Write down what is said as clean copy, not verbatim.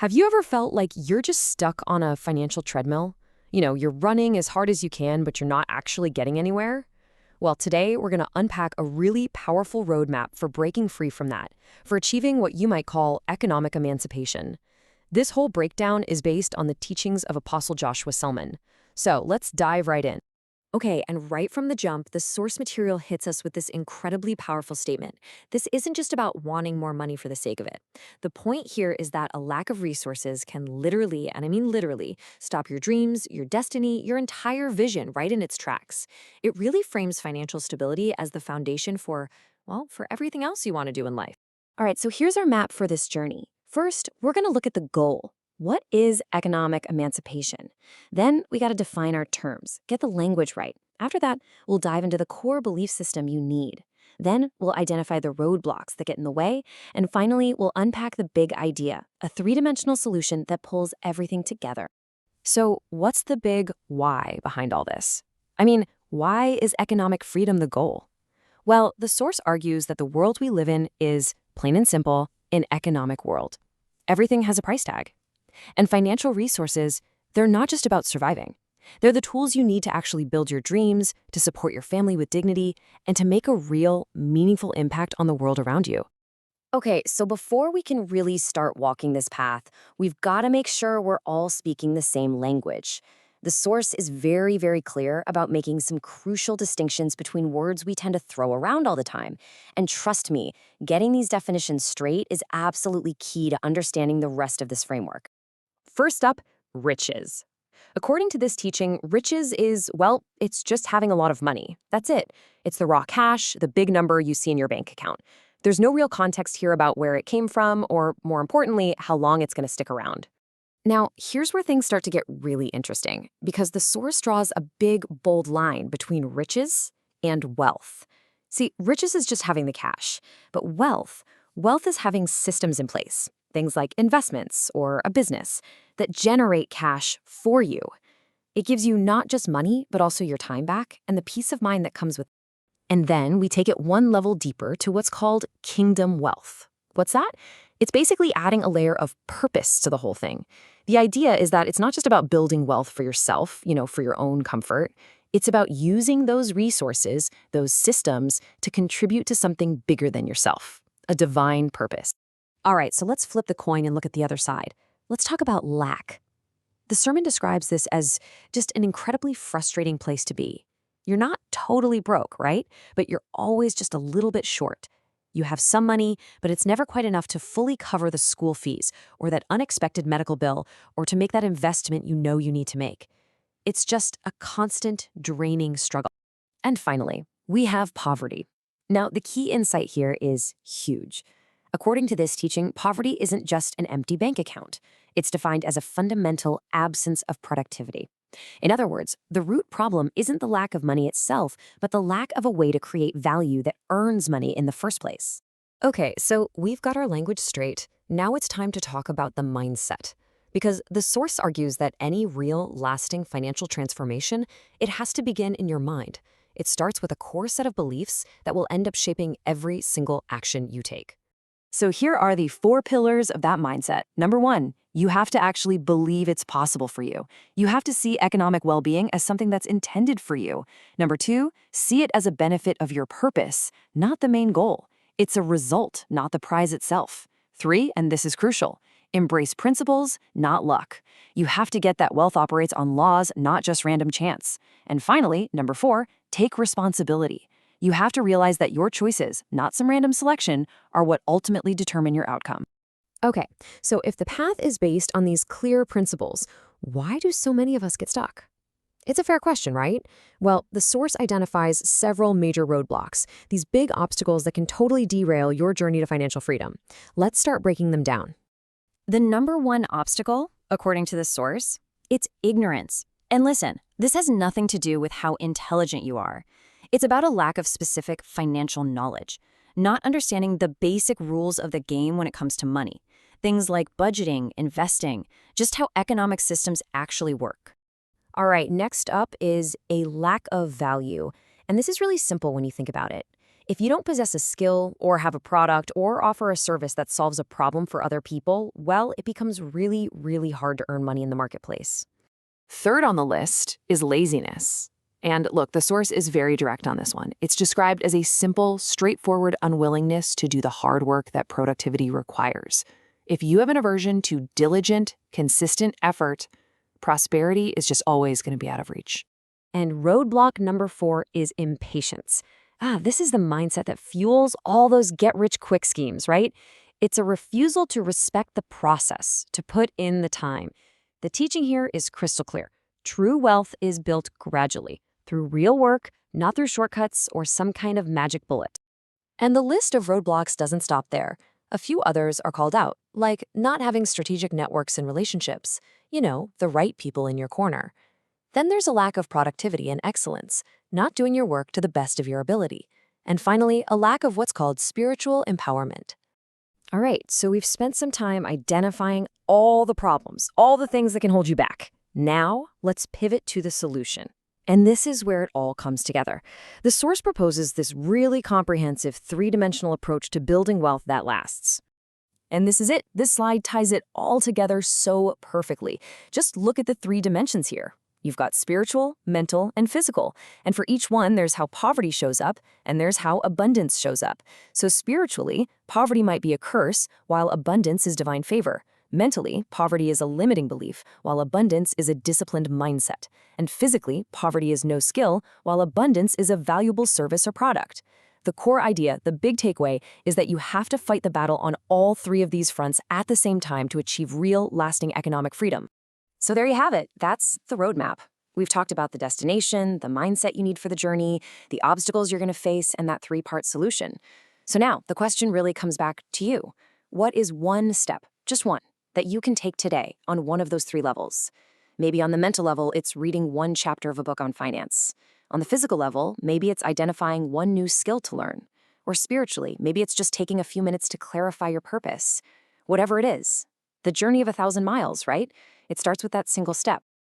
Have you ever felt like you're just stuck on a financial treadmill? You're running as hard as you can, but you're not actually getting anywhere? Well, today we're going to unpack a really powerful roadmap for breaking free from that, for achieving what you might call economic emancipation. This whole breakdown is based on the teachings of Apostle Joshua Selman. So let's dive right in. Okay, and right from the jump, the source material hits us with this incredibly powerful statement. This isn't just about wanting more money for the sake of it. The point here is that a lack of resources can literally, and I mean literally, stop your dreams, your destiny, your entire vision right in its tracks. It really frames financial stability as the foundation for, well, for everything else you want to do in life. All right, so here's our map for this journey. First, we're going to look at the goal. What is economic emancipation? Then we got to define our terms, get the language right. After that, we'll dive into the core belief system you need. Then we'll identify the roadblocks that get in the way. And finally, we'll unpack the big idea, a three-dimensional solution that pulls everything together. So what's the big why behind all this? I mean, why is economic freedom the goal? Well, the source argues that the world we live in is, plain and simple, an economic world. Everything has a price tag. And financial resources, they're not just about surviving. They're the tools you need to actually build your dreams, to support your family with dignity, and to make a real, meaningful impact on the world around you. Okay, so before we can really start walking this path, we've got to make sure we're all speaking the same language. The source is very, very clear about making some crucial distinctions between words we tend to throw around all the time. And trust me, getting these definitions straight is absolutely key to understanding the rest of this framework. First up, riches. According to this teaching, riches is, well, it's just having a lot of money. That's it. It's the raw cash, the big number you see in your bank account. There's no real context here about where it came from, or more importantly, how long it's going to stick around. Now, here's where things start to get really interesting, because the source draws a big, bold line between riches and wealth. See, riches is just having the cash, but wealth is having systems in place, things like investments or a business that generate cash for you. It gives you not just money, but also your time back and the peace of mind that comes with it. And then we take it one level deeper to what's called kingdom wealth. What's that? It's basically adding a layer of purpose to the whole thing. The idea is that it's not just about building wealth for yourself, for your own comfort. It's about using those resources, those systems, to contribute to something bigger than yourself, a divine purpose. All right, so let's flip the coin and look at the other side. Let's talk about lack. The sermon describes this as just an incredibly frustrating place to be. You're not totally broke, right? But you're always just a little bit short. You have some money, but it's never quite enough to fully cover the school fees or that unexpected medical bill or to make that investment you know you need to make. It's just a constant, draining struggle. And finally, we have poverty. Now, the key insight here is huge. According to this teaching, poverty isn't just an empty bank account. It's defined as a fundamental absence of productivity. In other words, the root problem isn't the lack of money itself, but the lack of a way to create value that earns money in the first place. Okay, so we've got our language straight. Now it's time to talk about the mindset. Because the source argues that any real, lasting financial transformation, it has to begin in your mind. It starts with a core set of beliefs that will end up shaping every single action you take. So here are the 4 pillars of that mindset. Number 1, you have to actually believe it's possible for you. You have to see economic well-being as something that's intended for you. Number 2, see it as a benefit of your purpose, not the main goal. It's a result, not the prize itself. 3, and this is crucial, embrace principles, not luck. You have to get that wealth operates on laws, not just random chance. And finally, number 4, take responsibility. You have to realize that your choices, not some random selection, are what ultimately determine your outcome. Okay, so if the path is based on these clear principles, why do so many of us get stuck? It's a fair question, right? Well, the source identifies several major roadblocks, these big obstacles that can totally derail your journey to financial freedom. Let's start breaking them down. The number one obstacle, according to the source, it's ignorance. And listen, this has nothing to do with how intelligent you are. It's about a lack of specific financial knowledge, not understanding the basic rules of the game when it comes to money. Things like budgeting, investing, just how economic systems actually work. All right, next up is a lack of value. And this is really simple when you think about it. If you don't possess a skill or have a product or offer a service that solves a problem for other people, well, it becomes really, really hard to earn money in the marketplace. Third on the list is laziness. And look, the source is very direct on this one. It's described as a simple, straightforward unwillingness to do the hard work that productivity requires. If you have an aversion to diligent, consistent effort, prosperity is just always going to be out of reach. And roadblock number 4 is impatience. This is the mindset that fuels all those get-rich-quick schemes, right? It's a refusal to respect the process, to put in the time. The teaching here is crystal clear. True wealth is built gradually, through real work, not through shortcuts or some kind of magic bullet. And the list of roadblocks doesn't stop there. A few others are called out, like not having strategic networks and relationships, the right people in your corner. Then there's a lack of productivity and excellence, not doing your work to the best of your ability. And finally, a lack of what's called spiritual empowerment. All right, so we've spent some time identifying all the problems, all the things that can hold you back. Now, let's pivot to the solution. And this is where it all comes together. The source proposes this really comprehensive 3-dimensional approach to building wealth that lasts. And this is it. This slide ties it all together so perfectly. Just look at the 3 dimensions here. You've got spiritual, mental, and physical. And for each one, there's how poverty shows up, and there's how abundance shows up. So spiritually, poverty might be a curse, while abundance is divine favor. Mentally, poverty is a limiting belief, while abundance is a disciplined mindset. And physically, poverty is no skill, while abundance is a valuable service or product. The core idea, the big takeaway, is that you have to fight the battle on all 3 of these fronts at the same time to achieve real, lasting economic freedom. So there you have it. That's the roadmap. We've talked about the destination, the mindset you need for the journey, the obstacles you're going to face, and that 3-part solution. So now the question really comes back to you. What is one step, just one, that you can take today on one of those 3 levels? Maybe on the mental level, it's reading 1 chapter of a book on finance. On the physical level, maybe it's identifying 1 new skill to learn. Or spiritually, maybe it's just taking a few minutes to clarify your purpose. Whatever it is, the journey of 1,000 miles, right? It starts with that single step.